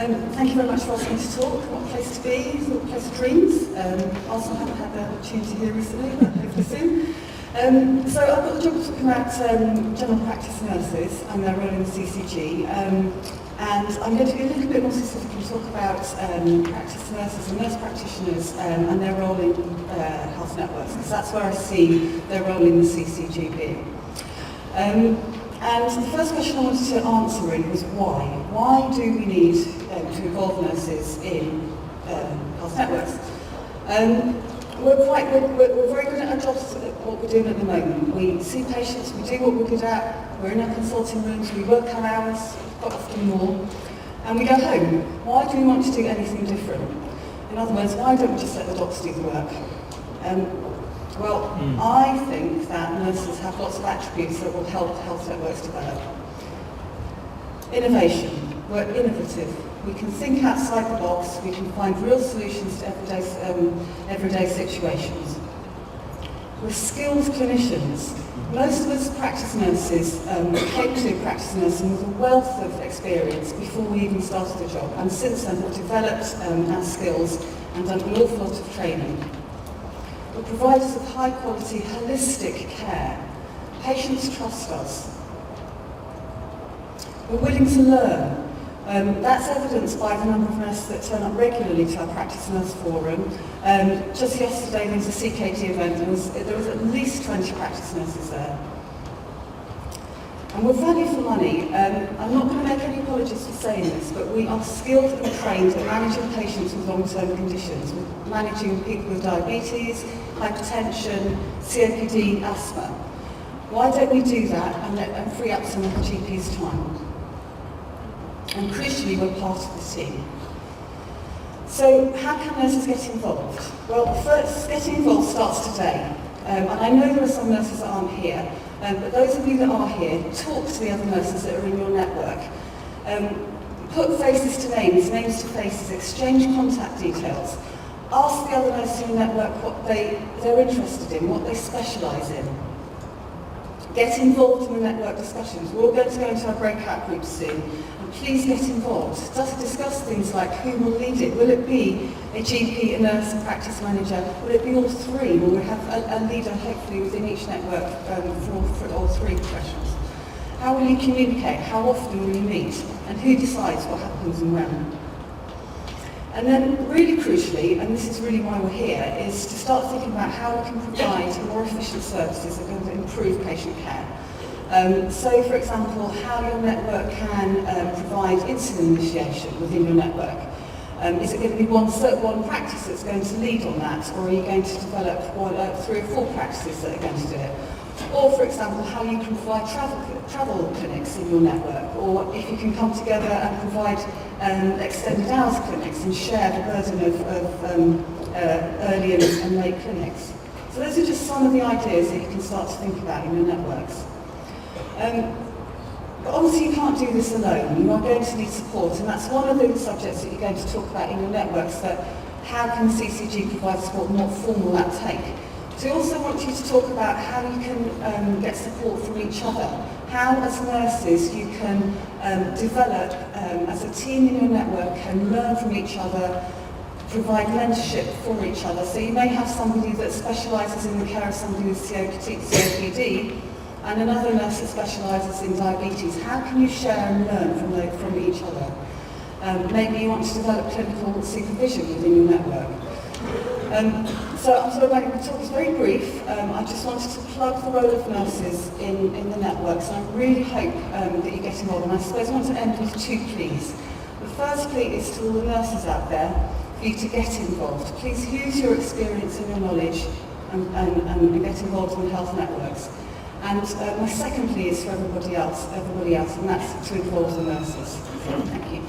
Thank you very much for asking me to talk. What a place to be, what a place of dreams. Also haven't had the opportunity here recently, but hopefully soon. So I've got the job of talking about general practice nurses and their role in the CCG. And I'm going to be a little bit more specific and talk about practice nurses and nurse practitioners and their role in health networks, because that's where I see their role in the CCG being. And the first question I wanted to answer really was why? Why do we need to involve nurses in health networks? We're very good at our jobs, what we're doing at the moment. We see patients, we do what we're good at, we're in our consulting rooms, we work our hours, quite often more, and we go home. Why do we want to do anything different? In other words, why don't we just let the doctors do the work? I think that nurses have lots of attributes that will help health networks develop. Innovation. We're innovative. We can think outside the box. We can find real solutions to everyday situations. We're skilled clinicians. Most of us practice nurses came to practice nursing with a wealth of experience before we even started the job, and since then we've developed our skills and done an awful lot of training. We're providers of high quality, holistic care. Patients trust us. We're willing to learn. That's evidenced by the number of nurses that turn up regularly to our Practice Nurse Forum. Just yesterday there was a CCG event, and there was at least 20 practice nurses there. And we're value for money. I'm not going to make any apologies for saying this, but we are skilled and trained at managing patients with long-term conditions. We're managing people with diabetes, hypertension, COPD, asthma. Why don't we do that and free up some of the GP's time? And crucially, we're part of the team. So how can nurses get involved? Well, first, getting involved starts today. And I know there are some nurses that aren't here, but those of you that are here, talk to the other nurses that are in your network. Put faces to names, names to faces, exchange contact details. Ask the other nurses in your network what they're interested in, what they specialise in. Get involved in the network discussions. We're all going to go into our breakout groups soon. And please get involved. Discuss things like who will lead it. Will it be a GP, a nurse, a practice manager? Will it be all three? Will we have a leader hopefully within each network for all three professions? How will you communicate? How often will you meet? And who decides what happens and when? And then really crucially, and this is really why we're here, is to start thinking about how we can provide more efficient services that are going to improve patient care. So for example, how your network can provide insulin initiation within your network. Is it going to be one practice that's going to lead on that, or are you going to develop 3 or 4 practices that are going to do it? Or, for example, how you can provide travel clinics in your network, or if you can come together and provide extended hours clinics and share the burden of early and late clinics. So those are just some of the ideas that you can start to think about in your networks. But obviously you can't do this alone. You are going to need support, and that's one of the subjects that you're going to talk about in your networks, that how can the CCG provide support, and what form will that take? So I also want you to talk about how you can get support from each other. How, as nurses, you can develop as a team in your network, can learn from each other, provide mentorship for each other. So you may have somebody that specialises in the care of somebody with COPD, and another nurse that specialises in diabetes. How can you share and learn from each other? Maybe you want to develop clinical supervision within your network. So I'm sort of going to talk, it's very brief. I just wanted to plug the role of nurses in the networks, and I really hope that you get involved. And I suppose I want to end with 2 pleas. The first plea is to all the nurses out there for you to get involved. Please use your experience and your knowledge and get involved in health networks. And my second plea is for everybody else, and that's to involve the nurses. Thank you.